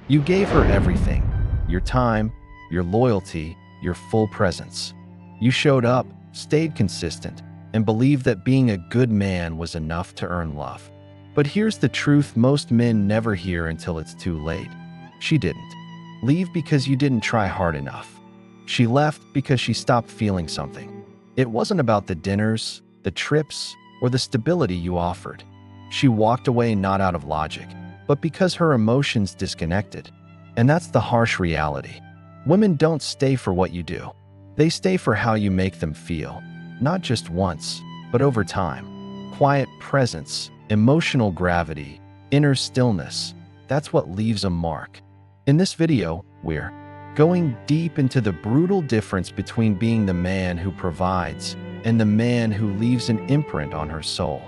You gave her everything: your time, your loyalty, your full presence. You showed up, stayed consistent, and believed that being a good man was enough to earn love. But here's the truth most men never hear until it's too late. She didn't leave because you didn't try hard enough. She left because she stopped feeling something. It wasn't about the dinners, the trips, or the stability you offered. She walked away not out of logic, but because her emotions disconnected. And that's the harsh reality. Women don't stay for what you do. They stay for how you make them feel, not just once, but over time. Quiet presence, emotional gravity, inner stillness, that's what leaves a mark. In this video, we're going deep into the brutal difference between being the man who provides and the man who leaves an imprint on her soul.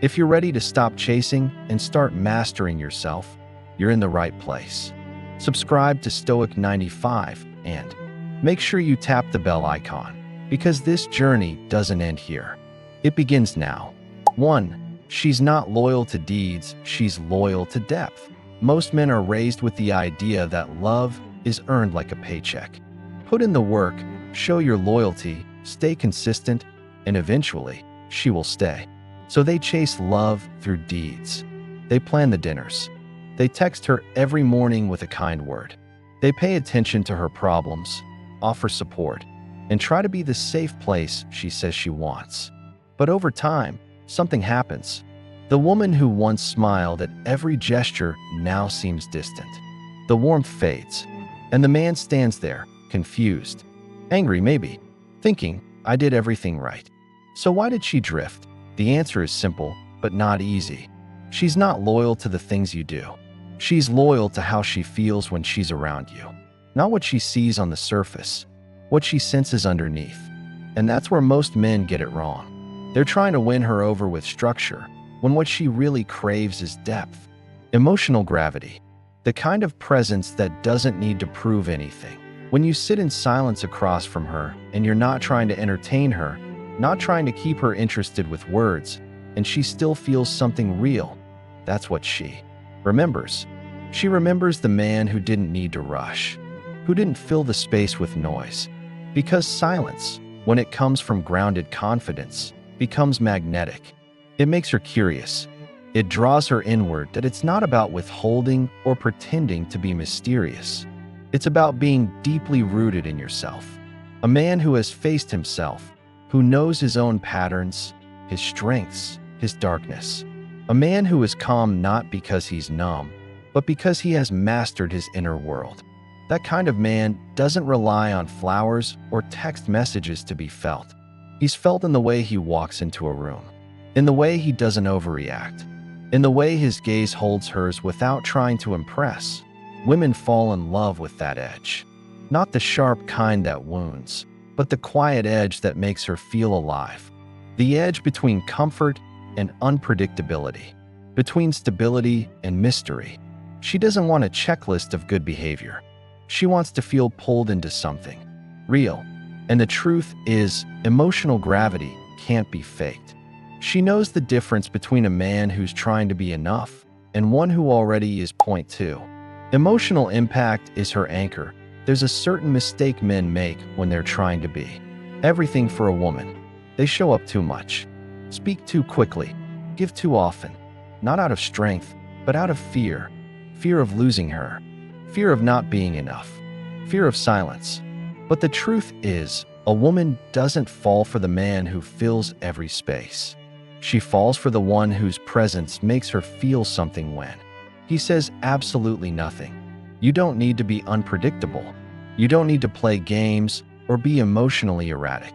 If you're ready to stop chasing and start mastering yourself, you're in the right place. Subscribe to Stoic 95 and make sure you tap the bell icon, because this journey doesn't end here. It begins now. 1. She's not loyal to deeds, she's loyal to depth. Most men are raised with the idea that love is earned like a paycheck. Put in the work, show your loyalty, stay consistent, and eventually, she will stay. So they chase love through deeds. They plan the dinners. They text her every morning with a kind word. They pay attention to her problems, offer support, and try to be the safe place she says she wants. But over time, something happens. The woman who once smiled at every gesture now seems distant. The warmth fades, and the man stands there, confused, angry maybe, thinking, I did everything right. So why did she drift? The answer is simple, but not easy. She's not loyal to the things you do. She's loyal to how she feels when she's around you. Not what she sees on the surface, what she senses underneath. And that's where most men get it wrong. They're trying to win her over with structure, when what she really craves is depth. Emotional gravity. The kind of presence that doesn't need to prove anything. When you sit in silence across from her and you're not trying to entertain her, not trying to keep her interested with words, and she still feels something real, that's what she remembers. She remembers the man who didn't need to rush, who didn't fill the space with noise. Because silence, when it comes from grounded confidence, becomes magnetic. It makes her curious. It draws her inward that it's not about withholding or pretending to be mysterious. It's about being deeply rooted in yourself. A man who has faced himself, who knows his own patterns, his strengths, his darkness. A man who is calm not because he's numb, but because he has mastered his inner world. That kind of man doesn't rely on flowers or text messages to be felt. He's felt in the way he walks into a room, in the way he doesn't overreact, in the way his gaze holds hers without trying to impress. Women fall in love with that edge. Not the sharp kind that wounds, but the quiet edge that makes her feel alive. The edge between comfort and unpredictability, between stability and mystery. She doesn't want a checklist of good behavior. She wants to feel pulled into something real. And the truth is, emotional gravity can't be faked. She knows the difference between a man who's trying to be enough and one who already is point two. Emotional impact is her anchor. There's a certain mistake men make when they're trying to be everything for a woman. They show up too much, speak too quickly, give too often, not out of strength, but out of fear. Fear of losing her, fear of not being enough, fear of silence. But the truth is, a woman doesn't fall for the man who fills every space. She falls for the one whose presence makes her feel something when he says absolutely nothing. You don't need to be unpredictable. You don't need to play games or be emotionally erratic.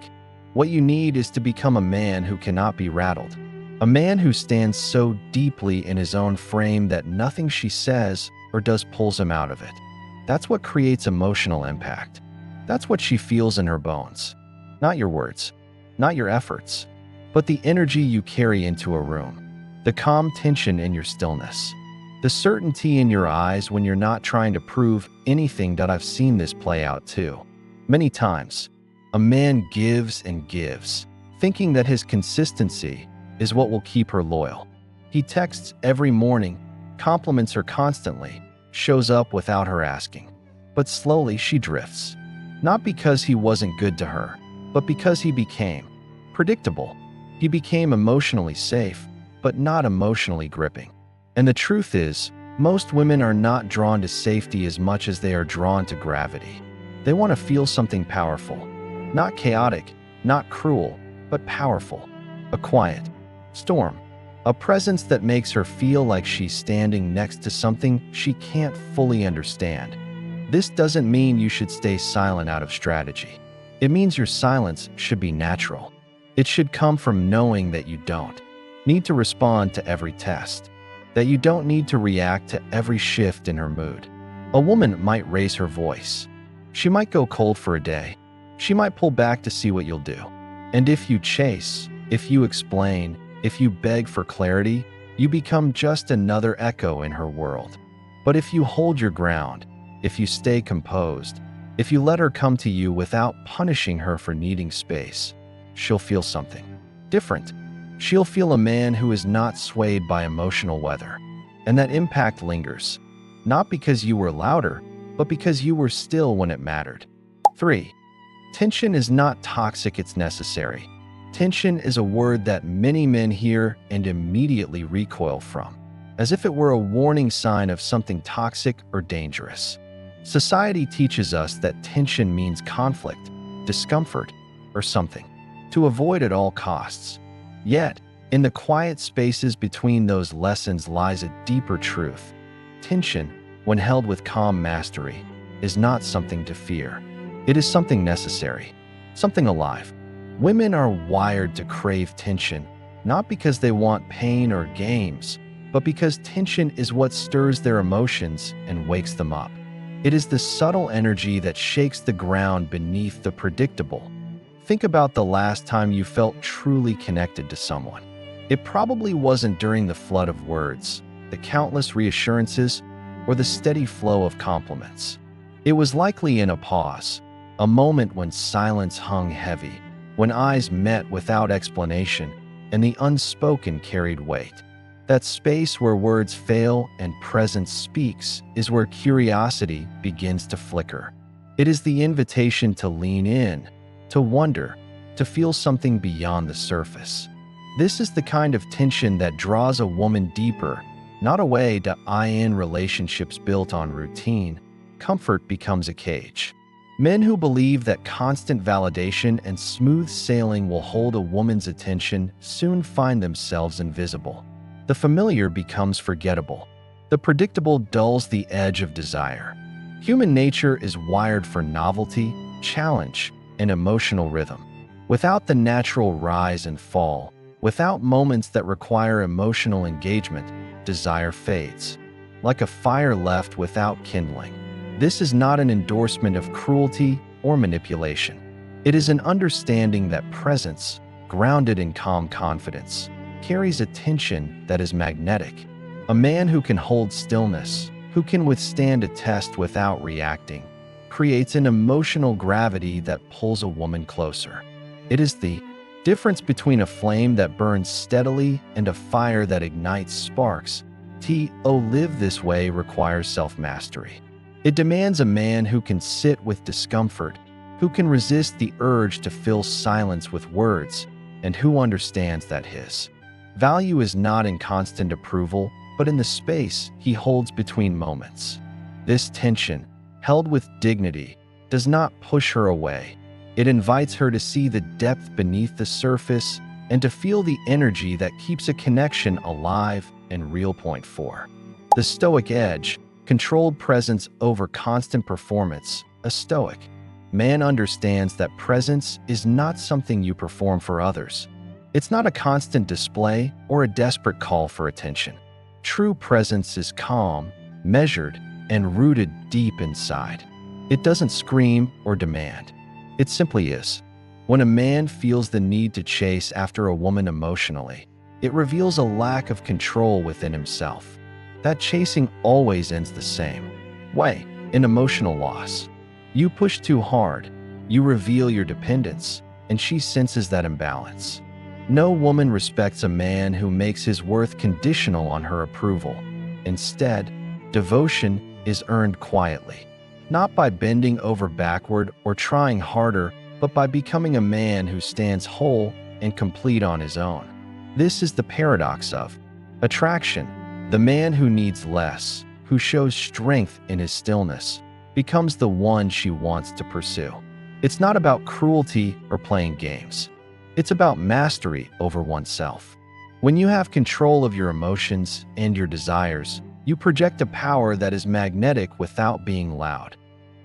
What you need is to become a man who cannot be rattled. A man who stands so deeply in his own frame that nothing she says or does pulls him out of it. That's what creates emotional impact. That's what she feels in her bones. Not your words, not your efforts, but the energy you carry into a room, the calm tension in your stillness, the certainty in your eyes when you're not trying to prove anything. That I've seen this play out too. Many times, a man gives and gives, thinking that his consistency is what will keep her loyal. He texts every morning, compliments her constantly, shows up without her asking. But slowly she drifts. Not because he wasn't good to her, but because he became predictable. He became emotionally safe, but not emotionally gripping. And the truth is, most women are not drawn to safety as much as they are drawn to gravity. They want to feel something powerful. Not chaotic, not cruel, but powerful. A quiet storm. A presence that makes her feel like she's standing next to something she can't fully understand. This doesn't mean you should stay silent out of strategy. It means your silence should be natural. It should come from knowing that you don't need to respond to every test, that you don't need to react to every shift in her mood. A woman might raise her voice. She might go cold for a day. She might pull back to see what you'll do. And if you chase, if you explain, if you beg for clarity, you become just another echo in her world. But if you hold your ground, if you stay composed, if you let her come to you without punishing her for needing space, she'll feel something different. She'll feel a man who is not swayed by emotional weather. And that impact lingers, not because you were louder, but because you were still when it mattered. 3. Tension is not toxic, it's necessary. Tension is a word that many men hear and immediately recoil from, as if it were a warning sign of something toxic or dangerous. Society teaches us that tension means conflict, discomfort, or something to avoid at all costs. Yet, in the quiet spaces between those lessons lies a deeper truth. Tension, when held with calm mastery, is not something to fear. It is something necessary, something alive. Women are wired to crave tension, not because they want pain or games, but because tension is what stirs their emotions and wakes them up. It is the subtle energy that shakes the ground beneath the predictable. Think about the last time you felt truly connected to someone. It probably wasn't during the flood of words, the countless reassurances, or the steady flow of compliments. It was likely in a pause, a moment when silence hung heavy, when eyes met without explanation, and the unspoken carried weight. That space where words fail and presence speaks is where curiosity begins to flicker. It is the invitation to lean in, to wonder, to feel something beyond the surface. This is the kind of tension that draws a woman deeper, not away to in relationships built on routine. Comfort becomes a cage. Men who believe that constant validation and smooth sailing will hold a woman's attention soon find themselves invisible. The familiar becomes forgettable. The predictable dulls the edge of desire. Human nature is wired for novelty, challenge, and emotional rhythm. Without the natural rise and fall, without moments that require emotional engagement, desire fades. Like a fire left without kindling. This is not an endorsement of cruelty or manipulation. It is an understanding that presence, grounded in calm confidence, carries a tension that is magnetic. A man who can hold stillness, who can withstand a test without reacting, creates an emotional gravity that pulls a woman closer. It is the difference between a flame that burns steadily and a fire that ignites sparks. To live this way requires self-mastery. It demands a man who can sit with discomfort, who can resist the urge to fill silence with words, and who understands that his value is not in constant approval, but in the space he holds between moments. This tension, held with dignity, does not push her away. It invites her to see the depth beneath the surface and to feel the energy that keeps a connection alive and real. Point 4. The Stoic edge, controlled presence over constant performance. A Stoic man understands that presence is not something you perform for others. It's not a constant display or a desperate call for attention. True presence is calm, measured, and rooted deep inside. It doesn't scream or demand. It simply is. When a man feels the need to chase after a woman emotionally, it reveals a lack of control within himself. That chasing always ends the same way, in emotional loss. You push too hard, you reveal your dependence, and she senses that imbalance. No woman respects a man who makes his worth conditional on her approval. Instead, devotion, is earned quietly, not by bending over backward or trying harder, but by becoming a man who stands whole and complete on his own. This is the paradox of attraction. The man who needs less, who shows strength in his stillness, becomes the one she wants to pursue. It's not about cruelty or playing games. It's about mastery over oneself. When you have control of your emotions and your desires, you project a power that is magnetic without being loud.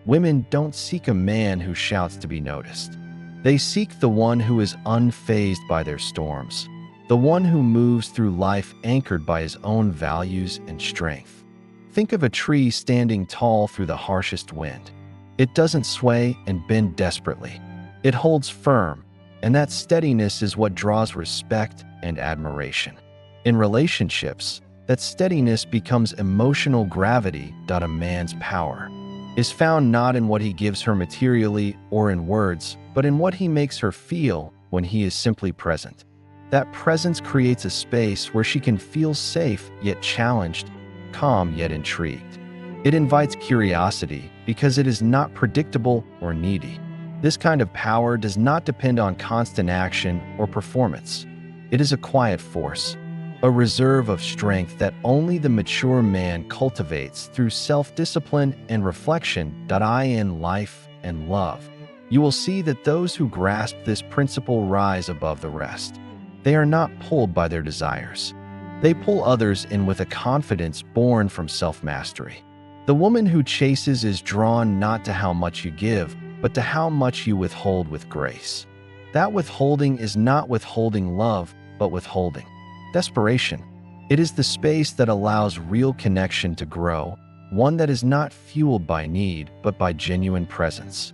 Women don't seek a man who shouts to be noticed. They seek the one who is unfazed by their storms, the one who moves through life anchored by his own values and strength. Think of a tree standing tall through the harshest wind. It doesn't sway and bend desperately. It holds firm, and that steadiness is what draws respect and admiration. In relationships, that steadiness becomes emotional gravity. A man's power is found not in what he gives her materially or in words, but in what he makes her feel when he is simply present. That presence creates a space where she can feel safe yet challenged, calm yet intrigued. It invites curiosity because it is not predictable or needy. This kind of power does not depend on constant action or performance. It is a quiet force, a reserve of strength that only the mature man cultivates through self-discipline and reflection. In life and love, you will see that those who grasp this principle rise above the rest. They are not pulled by their desires. They pull others in with a confidence born from self-mastery. The woman who chases is drawn not to how much you give, but to how much you withhold with grace. That withholding is not withholding love, but withholding desperation. It is the space that allows real connection to grow, one that is not fueled by need, but by genuine presence.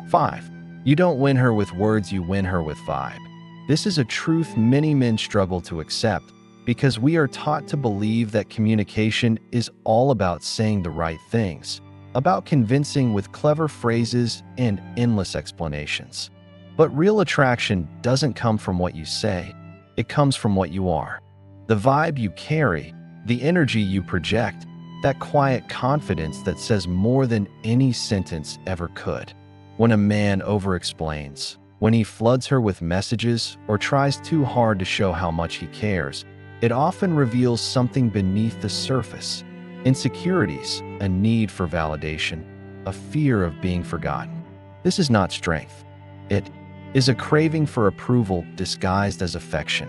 5. You don't win her with words, you win her with vibe. This is a truth many men struggle to accept because we are taught to believe that communication is all about saying the right things, about convincing with clever phrases and endless explanations. But real attraction doesn't come from what you say, it comes from what you are. The vibe you carry, the energy you project, that quiet confidence that says more than any sentence ever could. When a man over-explains, when he floods her with messages or tries too hard to show how much he cares, it often reveals something beneath the surface: insecurities, a need for validation, a fear of being forgotten. This is not strength. It is a craving for approval disguised as affection.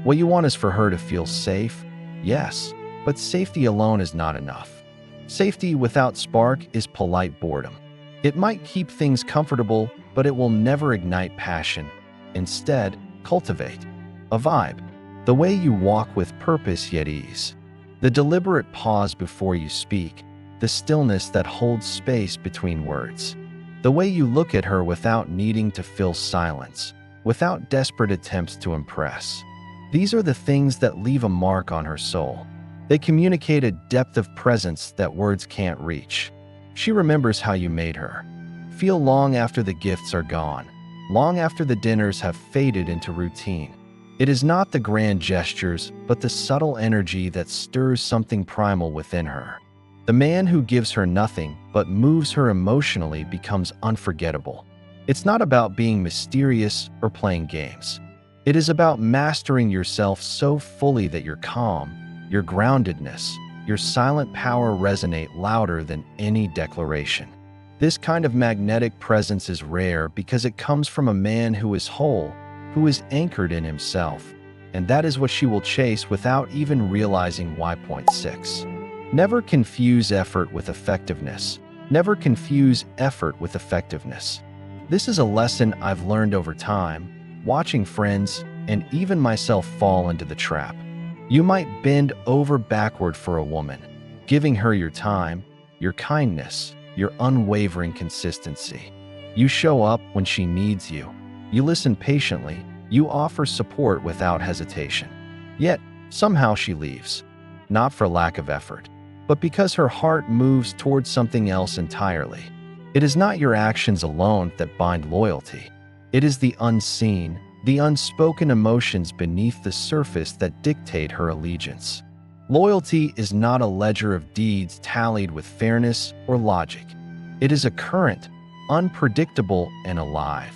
What you want is for her to feel safe, yes, but safety alone is not enough. Safety without spark is polite boredom. It might keep things comfortable, but it will never ignite passion. Instead, cultivate a vibe, the way you walk with purpose yet ease, the deliberate pause before you speak, the stillness that holds space between words, the way you look at her without needing to fill silence, without desperate attempts to impress. These are the things that leave a mark on her soul. They communicate a depth of presence that words can't reach. She remembers how you made her feel long after the gifts are gone, long after the dinners have faded into routine. It is not the grand gestures, but the subtle energy that stirs something primal within her. The man who gives her nothing but moves her emotionally becomes unforgettable. It's not about being mysterious or playing games. It is about mastering yourself so fully that your calm, your groundedness, your silent power resonate louder than any declaration. This kind of magnetic presence is rare because it comes from a man who is whole, who is anchored in himself, and that is what she will chase without even realizing why. 6. Never confuse effort with effectiveness. Never confuse effort with effectiveness. This is a lesson I've learned over time, watching friends and even myself fall into the trap. You might bend over backward for a woman, giving her your time, your kindness, your unwavering consistency. You show up when she needs you. You listen patiently. You offer support without hesitation. Yet, somehow she leaves. Not for lack of effort, but because her heart moves towards something else entirely. It is not your actions alone that bind loyalty. It is the unseen, the unspoken emotions beneath the surface that dictate her allegiance. Loyalty is not a ledger of deeds tallied with fairness or logic. It is a current, unpredictable and alive,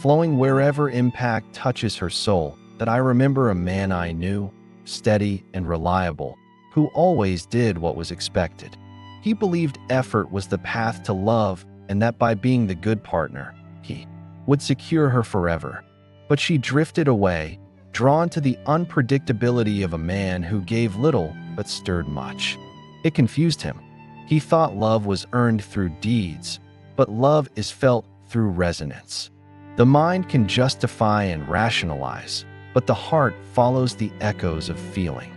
flowing wherever impact touches her soul. That I remember a man I knew, steady and reliable, who always did what was expected. He believed effort was the path to love and that by being the good partner, he would secure her forever. But she drifted away, drawn to the unpredictability of a man who gave little but stirred much. It confused him. He thought love was earned through deeds, but love is felt through resonance. The mind can justify and rationalize, but the heart follows the echoes of feeling.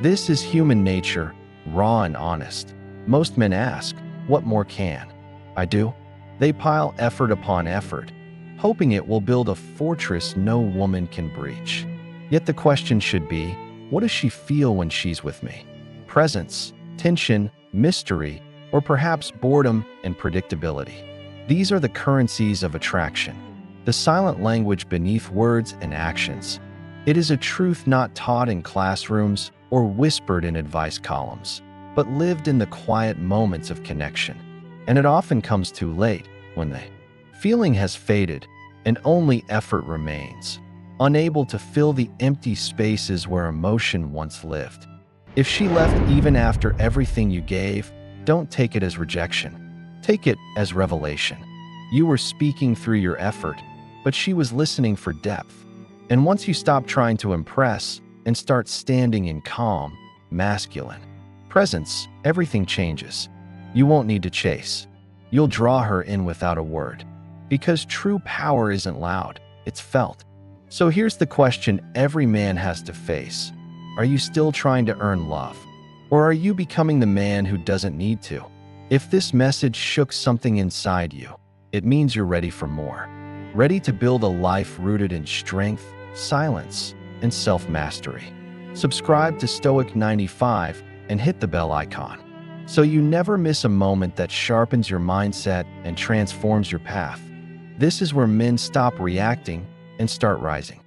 This is human nature, raw and honest. Most men ask, what more can I do? They pile effort upon effort, hoping it will build a fortress no woman can breach. Yet the question should be, what does she feel when she's with me? Presence, tension, mystery, or perhaps boredom and predictability. These are the currencies of attraction, the silent language beneath words and actions. It is a truth not taught in classrooms or whispered in advice columns, but lived in the quiet moments of connection. And it often comes too late, when the feeling has faded and only effort remains, unable to fill the empty spaces where emotion once lived. If she left even after everything you gave, don't take it as rejection. Take it as revelation. You were speaking through your effort, but she was listening for depth. And once you stop trying to impress and start standing in calm, masculine presence, everything changes. You won't need to chase. You'll draw her in without a word. Because true power isn't loud, it's felt. So here's the question every man has to face. Are you still trying to earn love? Or are you becoming the man who doesn't need to? If this message shook something inside you, it means you're ready for more. Ready to build a life rooted in strength, silence, and self-mastery. Subscribe to Stoic 95 and hit the bell icon, so you never miss a moment that sharpens your mindset and transforms your path. This is where men stop reacting and start rising.